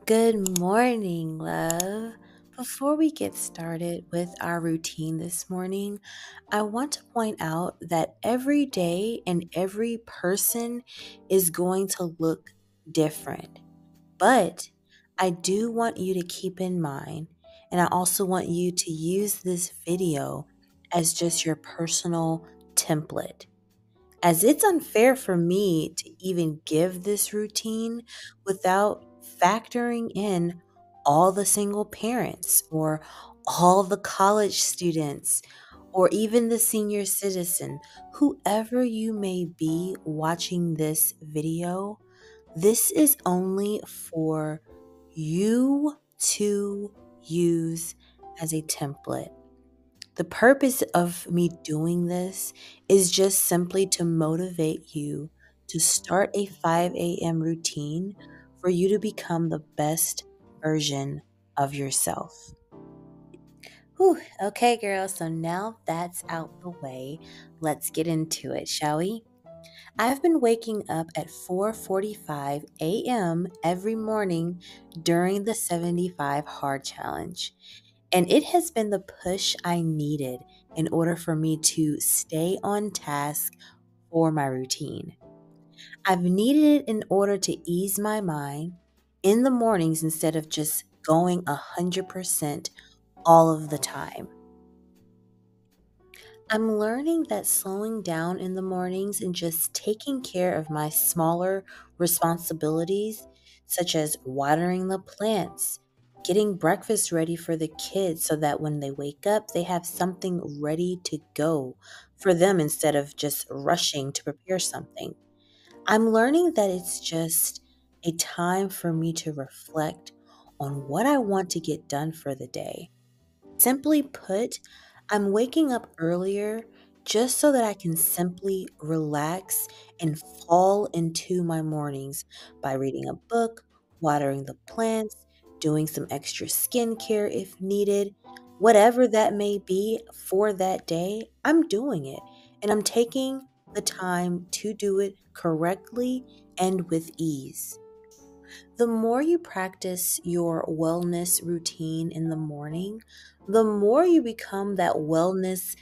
Good morning, love. Before we get started with our routine this morning, I want to point out that every day and every person is going to look different. But I do want you to keep in mind, and I also want you to use this video as just your personal template, as it's unfair for me to even give this routine without factoring in all the single parents or all the college students or even the senior citizen, whoever you may be watching this video. This is only for you to use as a template. The purpose of me doing this is just simply to motivate you to start a 5 a.m. routine for you to become the best version of yourself. Whew, okay, girl, so now that's out the way. Let's get into it, shall we? I've been waking up at 4:45 a.m. every morning during the 75 hard challenge. And it has been the push I needed in order for me to stay on task for my routine. I've needed it in order to ease my mind in the mornings instead of just going 100% all of the time. I'm learning that slowing down in the mornings and just taking care of my smaller responsibilities, such as watering the plants, getting breakfast ready for the kids so that when they wake up, they have something ready to go for them instead of just rushing to prepare something. I'm learning that it's just a time for me to reflect on what I want to get done for the day. Simply put, I'm waking up earlier just so that I can simply relax and fall into my mornings by reading a book, watering the plants, doing some extra skincare if needed. Whatever that may be for that day, I'm doing it. And I'm taking the time to do it correctly and with ease. The more you practice your wellness routine in the morning, the more you become that wellness,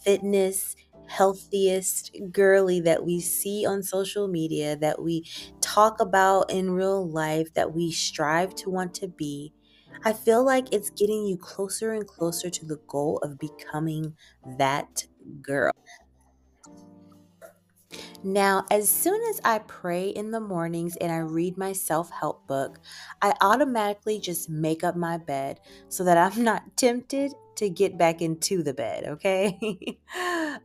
fitness, healthiest girly that we see on social media, that we talk about in real life, that we strive to want to be. I feel like it's getting you closer and closer to the goal of becoming that girl. Now, as soon as I pray in the mornings and I read my self help book, I automatically just make up my bed so that I'm not tempted to get back into the bed, okay?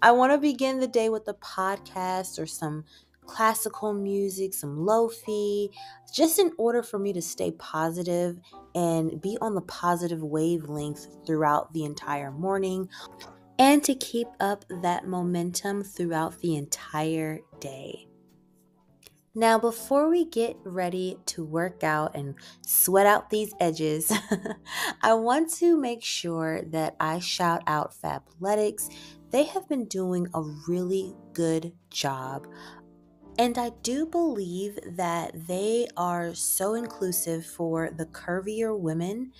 I want to begin the day with a podcast or some classical music, some lofi, just in order for me to stay positive and be on the positive wavelength throughout the entire morning and to keep up that momentum throughout the entire day. Now, before we get ready to work out and sweat out these edges, I want to make sure that I shout out Fabletics. They have been doing a really good job. And I do believe that they are so inclusive for the curvier women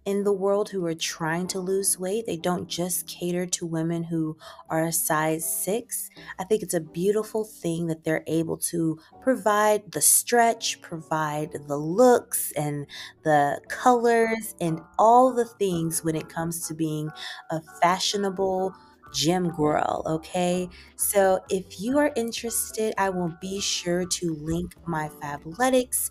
in the world who are trying to lose weight. They don't just cater to women who are a size 6. I think it's a beautiful thing that they're able to provide the stretch, provide the looks and the colors and all the things when it comes to being a fashionable gym girl, okay? So if you are interested, I will be sure to link my Fabletics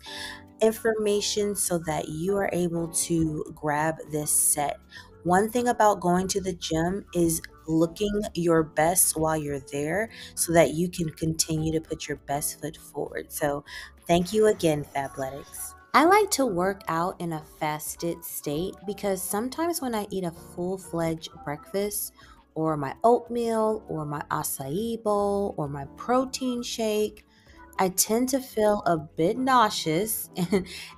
information so that you are able to grab this set. One thing about going to the gym is looking your best while you're there so that you can continue to put your best foot forward. So, thank you again, Fabletics. I like to work out in a fasted state because sometimes when I eat a full-fledged breakfast or my oatmeal or my acai bowl or my protein shake, I tend to feel a bit nauseous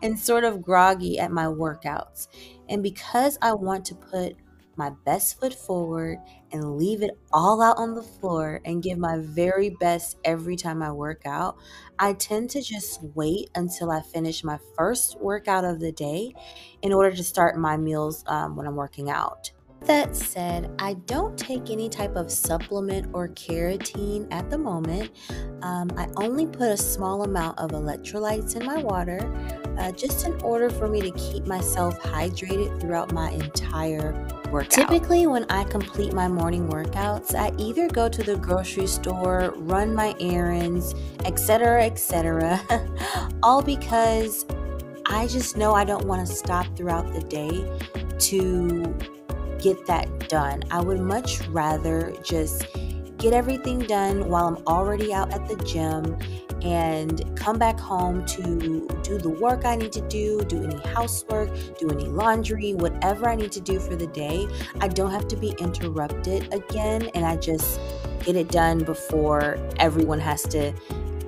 and sort of groggy at my workouts. And because I want to put my best foot forward and leave it all out on the floor and give my very best every time I work out, I tend to just wait until I finish my first workout of the day in order to start my meals when I'm working out. That said, I don't take any type of supplement or keratin at the moment. I only put a small amount of electrolytes in my water, just in order for me to keep myself hydrated throughout my entire workout. Typically, when I complete my morning workouts, I either go to the grocery store, run my errands, etc., all because I just know I don't want to stop throughout the day to get that done. I would much rather just get everything done while I'm already out at the gym and come back home to do the work I need to do any housework, do any laundry, whatever I need to do for the day. I don't have to be interrupted again, and I just get it done before everyone has to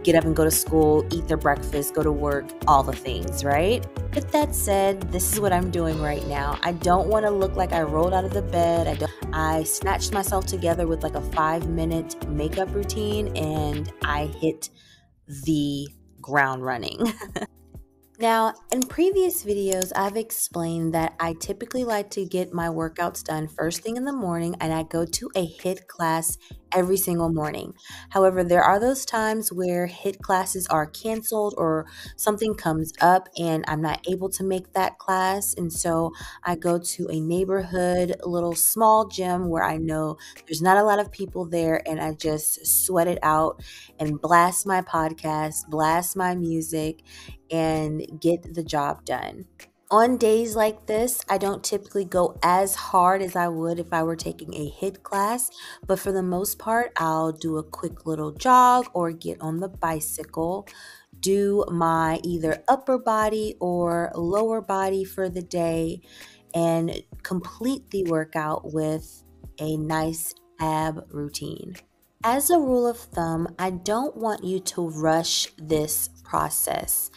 get up and go to school, eat their breakfast, go to work, all the things, right? With that said, this is what I'm doing right now. I don't want to look like I rolled out of the bed. I snatched myself together with like a 5-minute makeup routine and I hit the ground running. Now, in previous videos, I've explained that I typically like to get my workouts done first thing in the morning, and I go to a HIIT class every single morning. However, there are those times where HIIT classes are canceled or something comes up and I'm not able to make that class, and so I go to a neighborhood little small gym where I know there's not a lot of people there, and I just sweat it out and blast my podcast, blast my music, and get the job done. On days like this, I don't typically go as hard as I would if I were taking a HIIT class, but for the most part, I'll do a quick little jog or get on the bicycle, do my either upper body or lower body for the day, and complete the workout with a nice ab routine. As a rule of thumb, I don't want you to rush this process.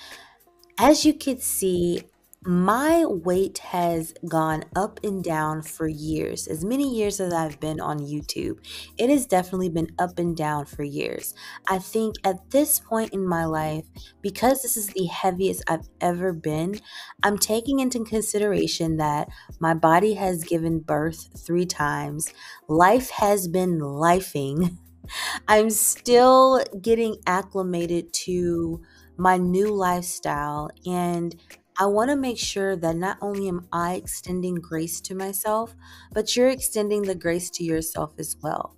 As you can see, my weight has gone up and down for years. As many years as I've been on YouTube, it has definitely been up and down for years. I think at this point in my life, because this is the heaviest I've ever been, I'm taking into consideration that my body has given birth 3 times. Life has been lifing. I'm still getting acclimated to my new lifestyle, and I want to make sure that not only am I extending grace to myself, but you're extending the grace to yourself as well.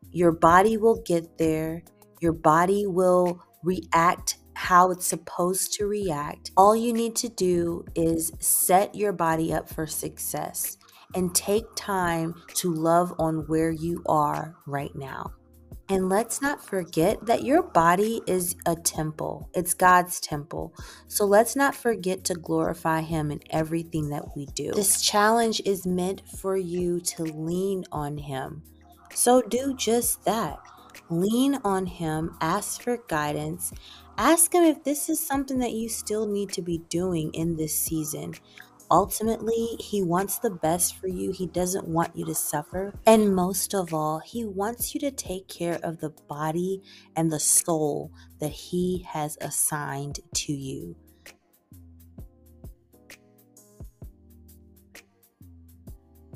Your body will get there. Your body will react how it's supposed to react. All you need to do is set your body up for success and take time to love on where you are right now. And let's not forget that your body is a temple. It's God's temple. So let's not forget to glorify Him in everything that we do. This challenge is meant for you to lean on Him. So do just that. Lean on Him, ask for guidance, ask Him if this is something that you still need to be doing in this season. Ultimately, He wants the best for you. He doesn't want you to suffer. And most of all, He wants you to take care of the body and the soul that He has assigned to you.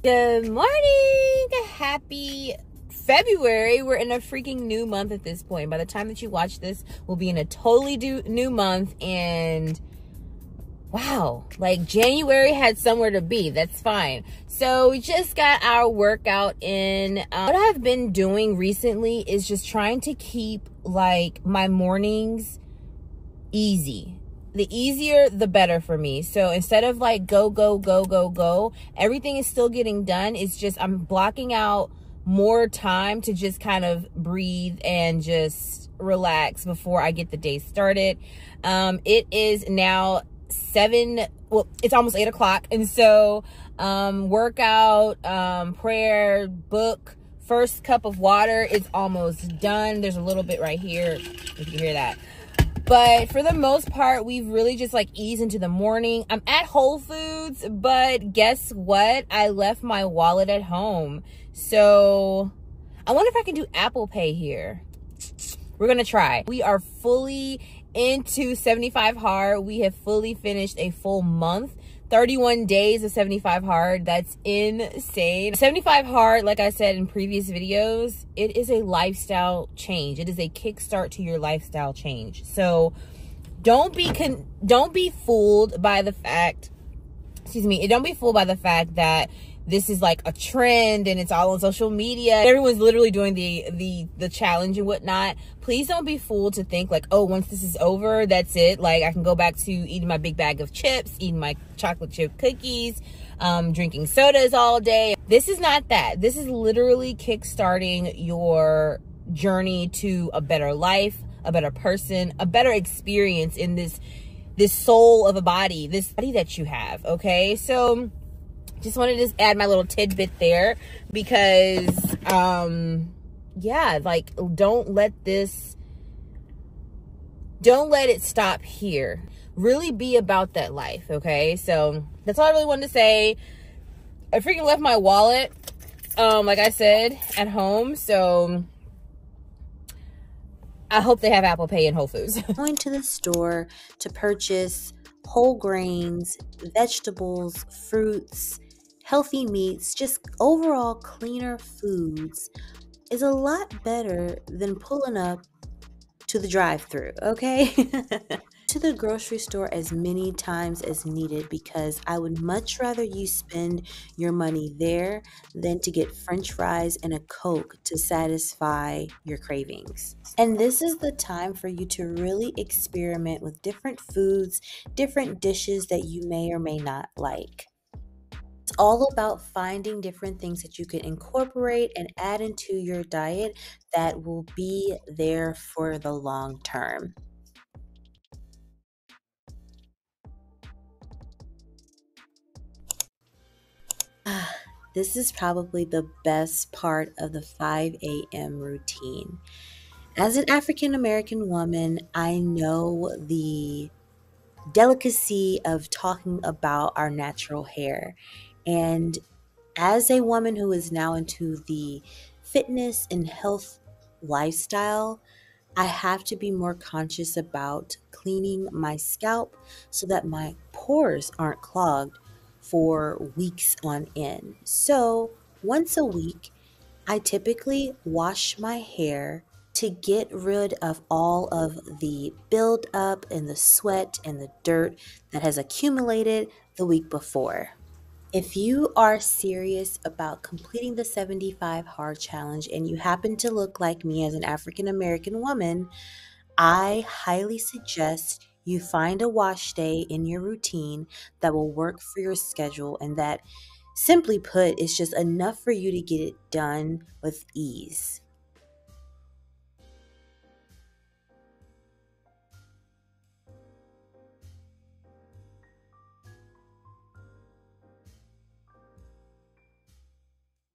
Good morning! Happy February. We're in a freaking new month at this point. By the time that you watch this, we'll be in a totally new month, and wow, like January had somewhere to be. That's fine. So we just got our workout in. What I've been doing recently is just trying to keep like my mornings easy. The easier, the better for me. So instead of like go, everything is still getting done. It's just I'm blocking out more time to just kind of breathe and just relax before I get the day started. It is now it's almost 8 o'clock, and so workout, prayer, book, first cup of water is almost done. There's a little bit right here, if you can hear that. But for the most part, we've really just like eased into the morning. I'm at Whole Foods, but guess what? I left my wallet at home. So I wonder if I can do Apple Pay here. We're gonna try. We are fully into 75 hard. We have fully finished a full month. 31 days of 75 hard. That's insane. 75 hard, like I said in previous videos, it is a lifestyle change. It is a kickstart to your lifestyle change. So don't be fooled by the fact, don't be fooled by the fact that this is like a trend and it's all on social media. Everyone's literally doing the challenge and whatnot. Please don't be fooled to think like, oh, once this is over, that's it. Like I can go back to eating my big bag of chips, eating my chocolate chip cookies, drinking sodas all day. This is not that. This is literally kickstarting your journey to a better life, a better person, a better experience in this soul of a body, this body that you have, okay? So just wanted to just add my little tidbit there because, yeah, like don't let it stop here. Really be about that life, okay? So that's all I really wanted to say. I freaking left my wallet, like I said, at home. So I hope they have Apple Pay in Whole Foods. Going to the store to purchase whole grains, vegetables, fruits, healthy meats, just overall cleaner foods is a lot better than pulling up to the drive-thru, okay? To the grocery store as many times as needed because I would much rather you spend your money there than to get french fries and a Coke to satisfy your cravings. And this is the time for you to really experiment with different foods, different dishes that you may or may not like. It's all about finding different things that you can incorporate and add into your diet that will be there for the long term. This is probably the best part of the 5 a.m. routine. As an African American woman, I know the delicacy of talking about our natural hair. And as a woman who is now into the fitness and health lifestyle, I have to be more conscious about cleaning my scalp so that my pores aren't clogged for weeks on end. So, once a week, I typically wash my hair to get rid of all of the buildup and the sweat and the dirt that has accumulated the week before. If you are serious about completing the 75 hard challenge and you happen to look like me as an African American woman, I highly suggest you find a wash day in your routine that will work for your schedule and that, simply put, is just enough for you to get it done with ease.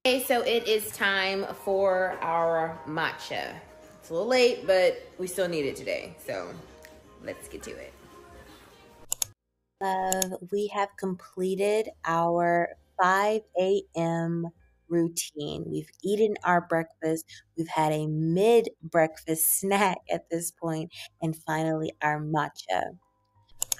Okay, so it is time for our matcha. It's a little late, but we still need it today. So let's get to it. We have completed our 5 a.m. routine. We've eaten our breakfast. We've had a mid-breakfast snack at this point, and finally our matcha.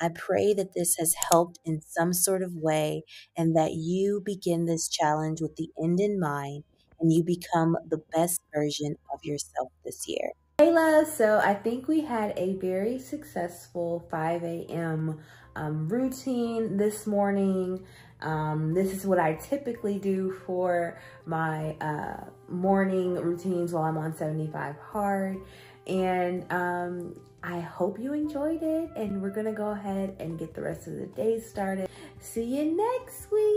I pray that this has helped in some sort of way and that you begin this challenge with the end in mind and you become the best version of yourself this year. Hey, love. So I think we had a very successful 5 a.m. Routine this morning. This is what I typically do for my morning routines while I'm on 75 hard. And I hope you enjoyed it, and we're gonna go ahead and get the rest of the day started. See you next week.